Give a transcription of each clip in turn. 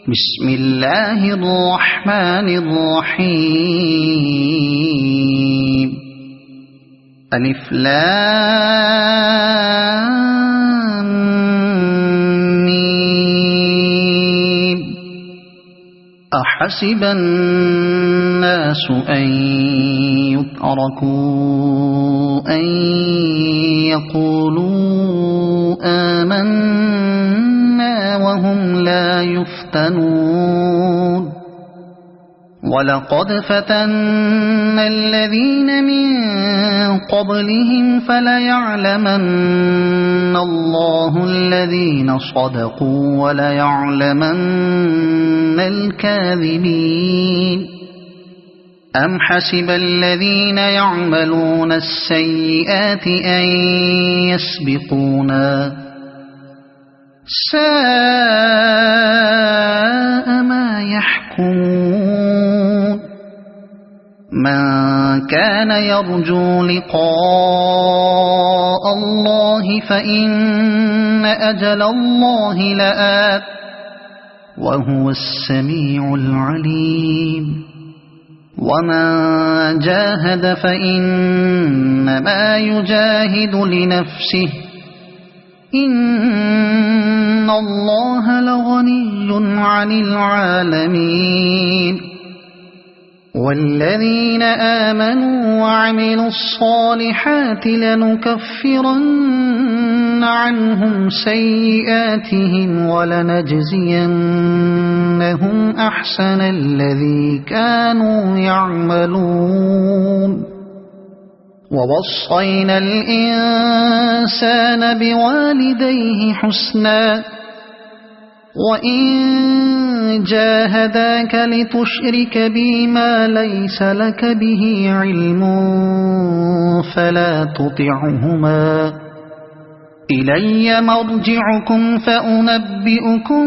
بسم الله الرحمن الرحيم. ألف لام ميم. أحسب الناس أن يتركوا أن يقولوا آمنا وهم لا يفتنون. ولقد فتنا الذين من قبلهم فليعلمن الله الذين صدقوا وليعلمن الكاذبين. أم حسب الذين يعملون السيئات أن يسبقونا ساء ما يحكمون. من كان يرجو لقاء الله فإن أجل الله لآت وهو السميع العليم. ومن جاهد فإنما يجاهد لنفسه إن الله لغني عن العالمين. والذين آمنوا وعملوا الصالحات لنكفرن عنهم سيئاتهم ولنجزينهم أحسن الذي كانوا يعملون. ووصينا الإنسان بوالديه حسنا وإن جاهداك لتشرك بي ما ليس لك به علم فلا تطعهما إلي مرجعكم فأنبئكم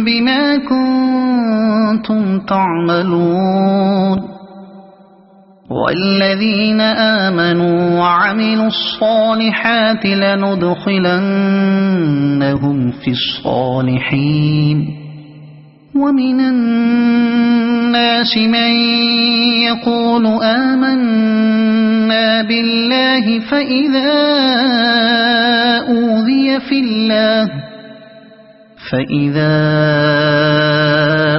بما كنتم تعملون. والذين آمنوا وعملوا الصالحات لندخلنهم في الصالحين. ومن الناس من يقول آمنا بالله فإذا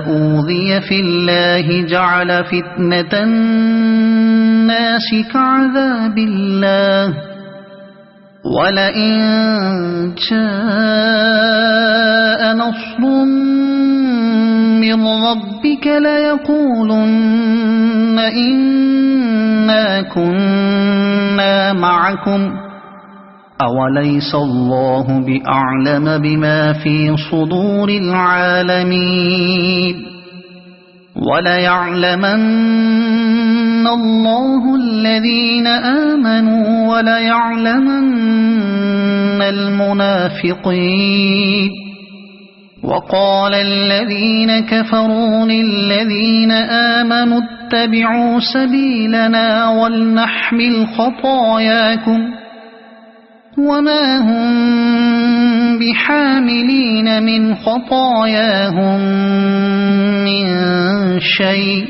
أوذي في الله جعل فتنة الناس كعذاب الله ولئن جاء نصر من ربك ليقولن إنا كنا معكم أوليس الله بأعلم بما في صدور العالمين. وليعلمن الله الذين آمنوا وليعلمن المنافقين. وقال الذين كفروا للذين آمنوا اتبعوا سبيلنا ولنحمل خطاياكم وما هم بحاملين من خطاياهم من شيء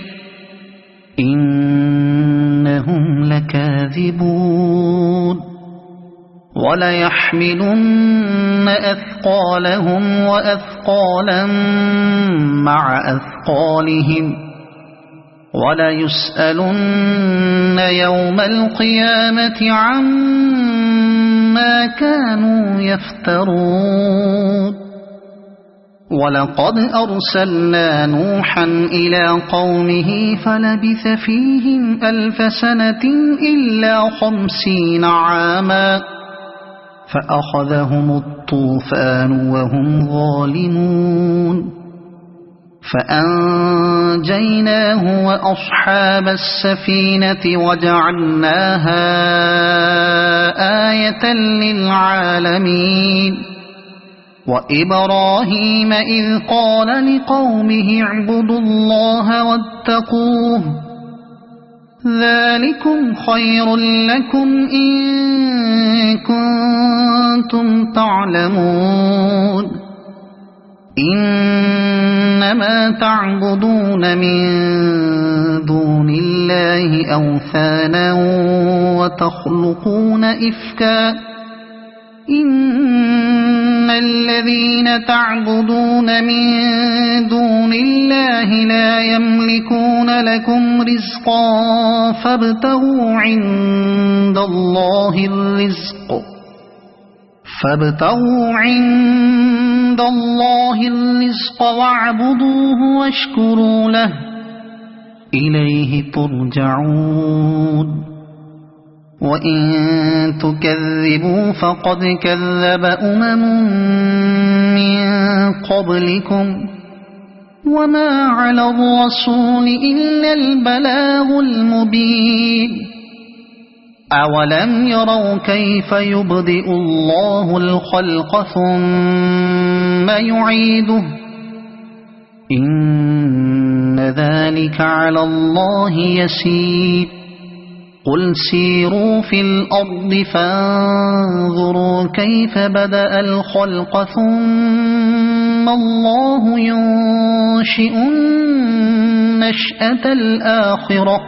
إنهم لكاذبون. وليحملن أثقالهم وأثقالا مع أثقالهم وليسألن يوم القيامة عما كانوا يفترون. ولقد أرسلنا نوحا إلى قومه فلبث فيهم 1000 سنة إلا 50 عاما فأخذهم الطوفان وهم ظالمون. فأنجيناه وأصحاب السفينة وجعلناها آية للعالمين. وإبراهيم إذ قال لقومه اعبدوا الله واتقوه ذلكم خير لكم إن كنتم تعلمون. إن إنما تعبدون من دون الله أوثانا وتخلقون إفكا إن الذين تعبدون من دون الله لا يملكون لكم رزقا فابتغوا عند الله الرزق واعبدوه واشكروا له إليه ترجعون وإن تكذبوا فقد كذب من قبلكم وما على الرسول إلا البلاغ المبين أولم يروا كيف يبدئ الله الخلق ثم يعيده إن ذلك على الله يسير قل سيروا في الأرض فانظروا كيف بدأ الخلق ثم الله ينشئ النشأة الآخرة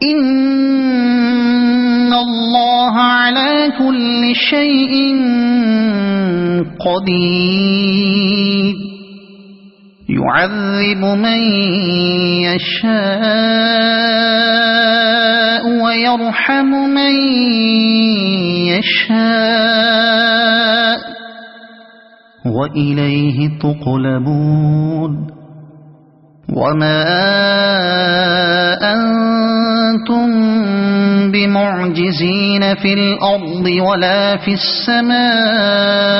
إن الله على كل شيء قدير يعذب من يشاء ويرحم من يشاء وإليه تقلبون وما أنتم بمعجزين في الأرض ولا في السماء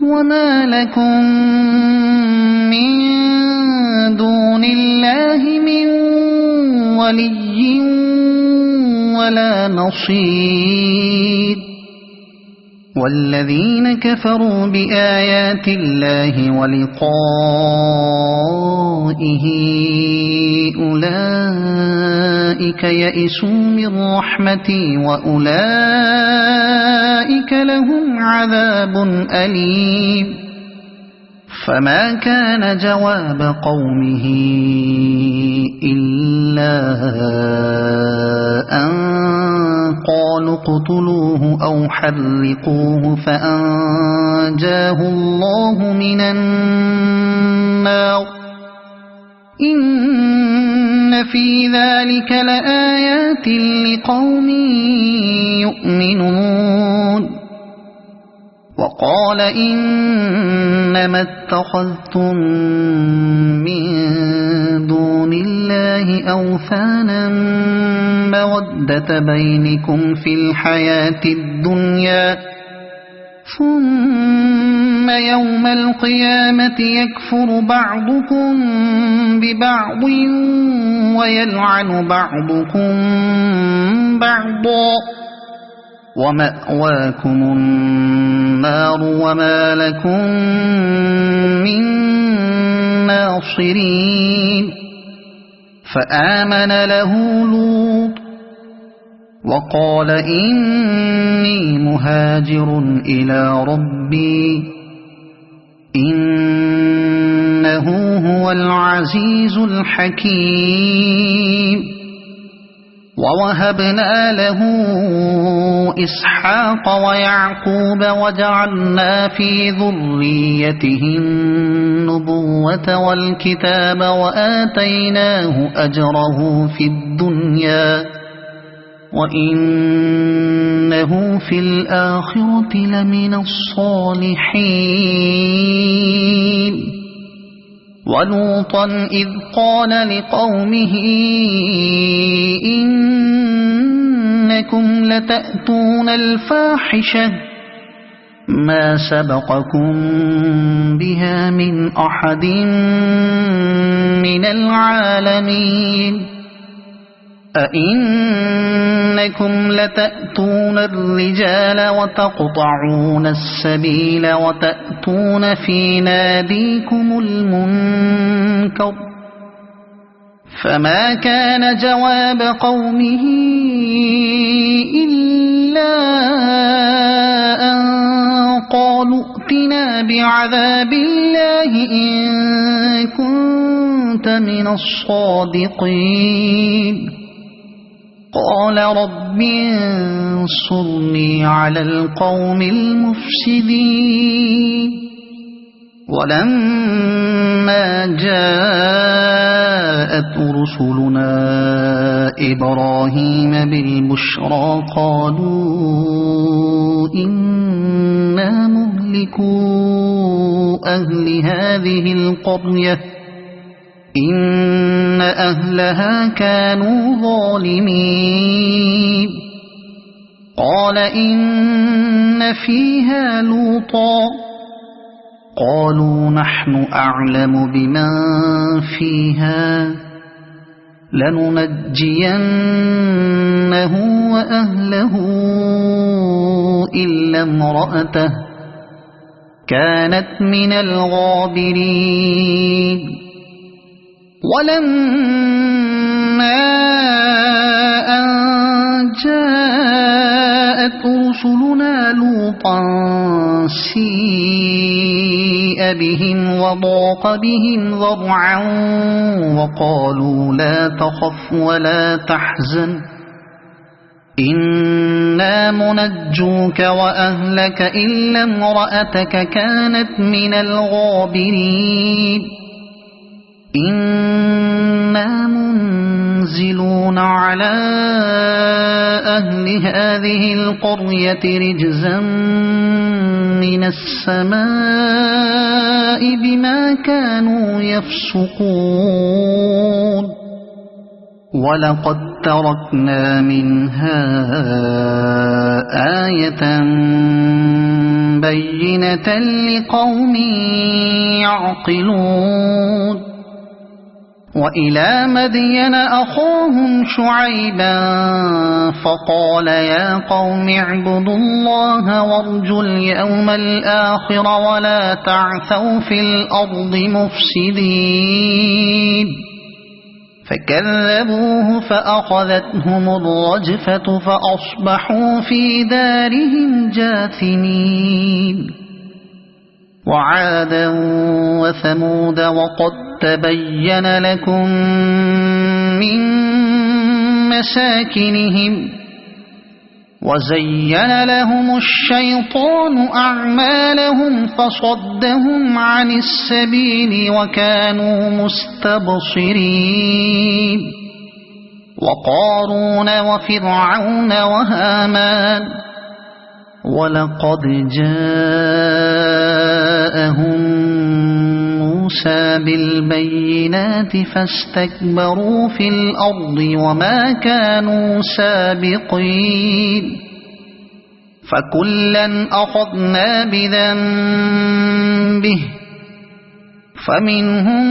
وما لكم من دون الله من ولي ولا نصير والذين كفروا بآيات الله ولقائه أولئك يئسوا من رحمتي وأولئك لهم عذاب أليم فما كان جواب قومه إلا أن قالوا اقتلوه أو حرقوه فأنجاه الله من النار إن في ذلك لآيات لقوم يؤمنون وقال إنما اتخذتم من دون الله أوثانا مودة بينكم في الحياة الدنيا ثم يوم القيامة يكفر بعضكم ببعض ويلعن بعضكم بعضا ومأواكم النار وما لكم من ناصرين فآمن له لوط وقال إني مهاجر إلى ربي إنه هو العزيز الحكيم ووهبنا له إسحاق ويعقوب وجعلنا في ذريته النبوة والكتاب وآتيناه أجره في الدنيا وإنه في الآخرة لمن الصالحين ولوطا إذ قال لقومه إنكم لتأتون الفاحشة ما سبقكم بها من أحد من العالمين أئنكم لتأتون الرجال وتقطعون السبيل وتأتون في ناديكم المنكر فما كان جواب قومه إلا أن قالوا ائت ائتنا بعذاب الله إن كنت من الصادقين قال رب انصرني على القوم المفسدين ولما جاءت رسلنا إبراهيم بالبشرى قالوا إنا مهلكو أهل هذه القرية إن أهلها كانوا ظالمين قال إن فيها لوطا قالوا نحن أعلم بمن فيها لننجينه وأهله إلا امرأته كانت من الغابرين ولما أن جاءت رسلنا لوطا سيء بهم وضاق بهم ذرعا وقالوا لا تخف ولا تحزن إنا منجوك وأهلك إلا امرأتك كانت من الغابرين إنا منزلون على أهل هذه القرية رجزا من السماء بما كانوا يفسقون ولقد تركنا منها آية بينة لقوم يعقلون وإلى مدين أخاهم شعيبا فقال يا قوم اعبدوا الله وارجوا اليوم الآخر ولا تعثوا في الأرض مفسدين فكذبوه فأخذتهم الرجفة فأصبحوا في دارهم جاثمين وعادا وثمود وقد تبين لكم من مساكنهم وزين لهم الشيطان أعمالهم فصدهم عن السبيل وكانوا مستبصرين وقارون وفرعون وهامان ولقد جاءهم موسى بالبينات فاستكبروا في الأرض وما كانوا سابقين فكلا أخذنا بذنبه فمنهم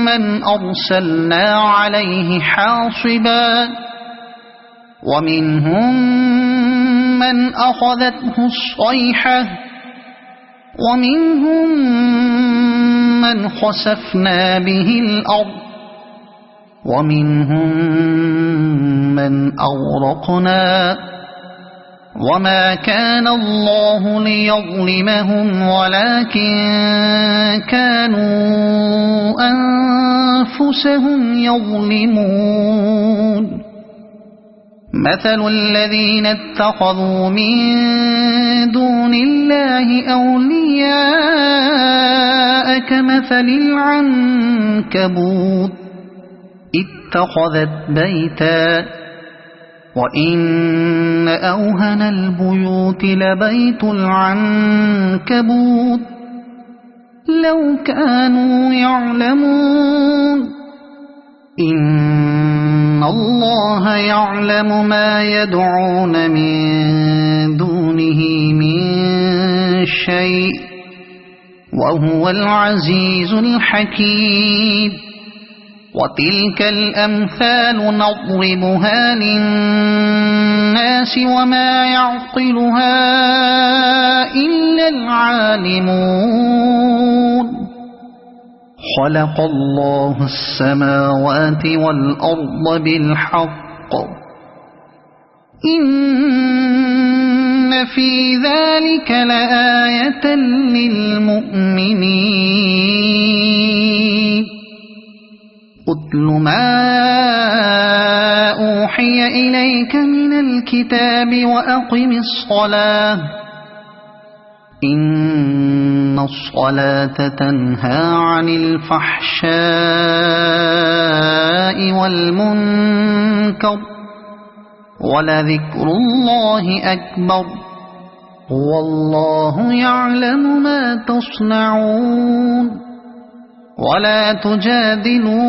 من أرسلنا عليه حاصبا ومنهم من أخذته الصيحة ومنهم من خسفنا به الأرض ومنهم من أغرقنا وما كان الله ليظلمهم ولكن كانوا أنفسهم يظلمون مثل الذين اتخذوا من دون الله أولياء كمثل العنكبوت اتخذت بيتا وإن أوهن البيوت لبيت العنكبوت لو كانوا يعلمون إن الله يعلم ما يدعون من دونه من شيء وهو العزيز الحكيم وتلك الأمثال نضربها للناس وما يعقلها إلا العالمون خلق الله السماوات والأرض بالحق إن في ذلك لآية للمؤمنين اتل ما أوحي إليك من الكتاب وأقم الصلاة إن الصلاة تنهى عن الفحشاء والمنكر ولذكر الله أكبر والله يعلم ما تصنعون ولا تجادلوا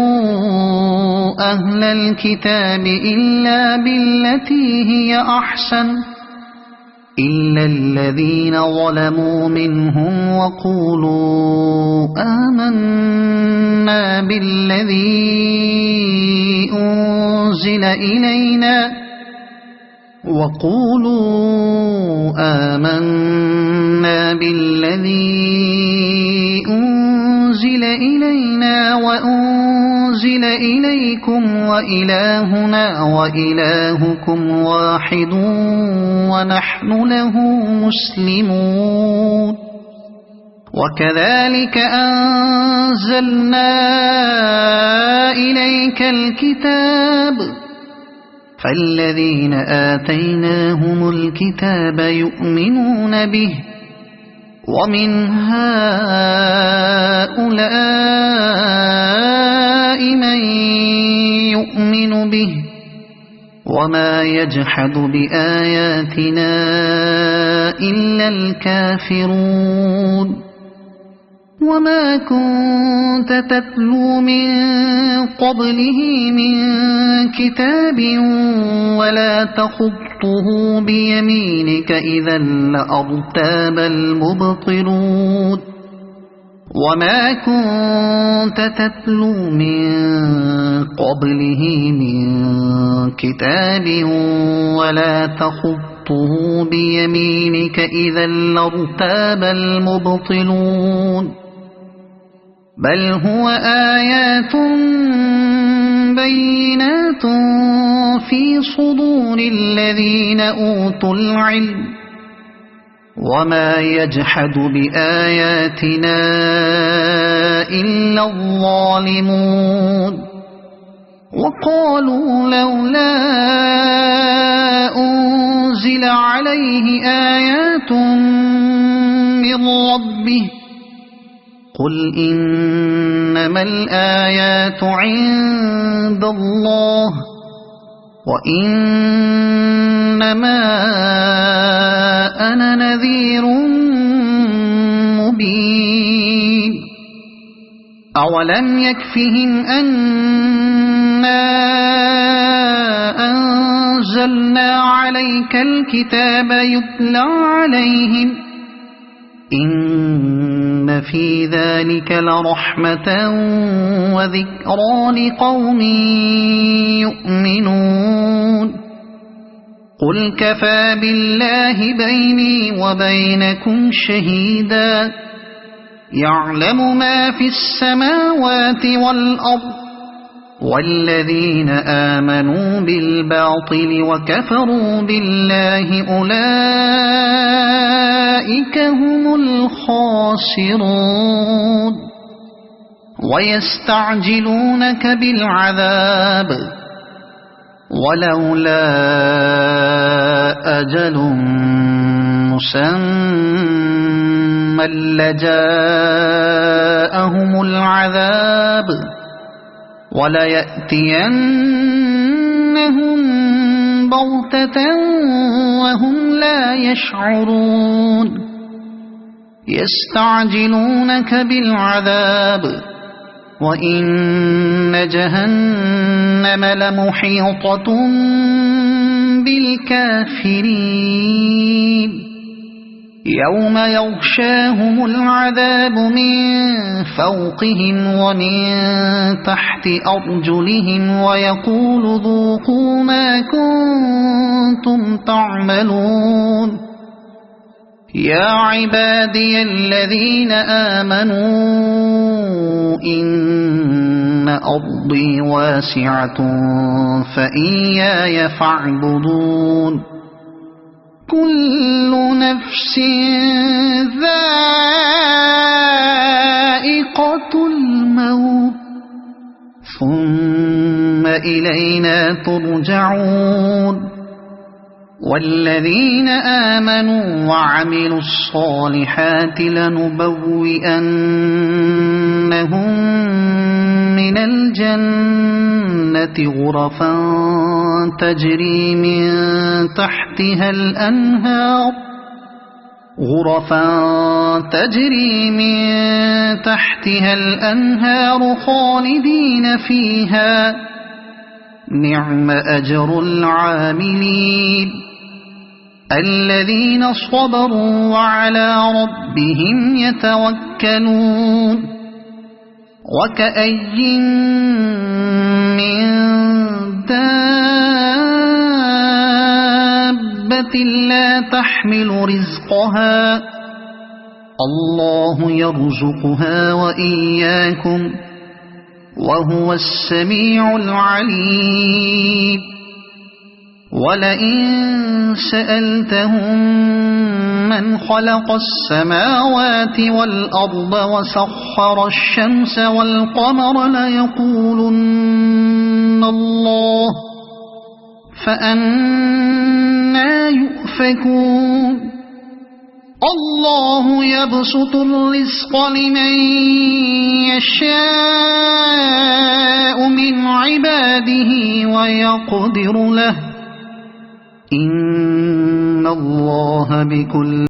أهل الكتاب إلا بالتي هي أحسن إلا الذين ظلموا منهم وقولوا آمنا بالذي أنزل إلينا وأنزل إليكم وإلهنا وإلهكم واحد ونحن له مسلمون وكذلك أنزلنا إليك الكتاب فالذين آتيناهم الكتاب يؤمنون به ومن هؤلاء من يؤمن به وما يجحد بآياتنا إلا الكافرون وما كنت تتلو من قبله من كتاب ولا تخطه بيمينك إذا لأرتاب المبطلون وما كنت تتلو من قبله من كتاب ولا تخطه بيمينك إذا لارتاب المبطلون بل هو آيات بينات في صدور الذين أوتوا العلم وما يجحد بآياتنا إلا الظالمون وقالوا لولا أنزل عليه آيات من ربه قل إنما الآيات عند الله وإنما أنا نذير مبين أولم يكفهم أنا أنزلنا عليك الكتاب يتلى عليهم إن في ذلك لرحمة وذكرى لقوم يؤمنون قل كفى بالله بيني وبينكم شهيدا يعلم ما في السماوات والأرض والذين آمنوا بالباطل وكفروا بالله أولئك هم الخاسرون ويستعجلونك بالعذاب ولولا أجل مسمى لجاءهم العذاب وليأتينهم بغتة وهم لا يشعرون يستعجلونك بالعذاب وإن جهنم لمحيطة بالكافرين يوم يغشاهم العذاب من فوقهم ومن تحت أرجلهم ويقول ذوقوا ما كنتم تعملون يا عبادي الذين آمنوا إن أرضي واسعة فإياي فاعبدون كل نفس ذائقة الموت ثم إلينا ترجعون والذين آمنوا وعملوا الصالحات لنبوئنهم من الجنة غرفا تجري من تحتها الأنهار خالدين فيها نعم أجر العاملين الذين صبروا وعلى ربهم يتوكلون وكأي من دابة لا تحمل رزقها الله يرزقها وإياكم وهو السميع العليم ولئن سألتهم من خلق السماوات والأرض وسخر الشمس والقمر ليقولن الله فأنى يؤفكون الله يبسط الرزق لمن يشاء من عباده ويقدر له إن الله بكل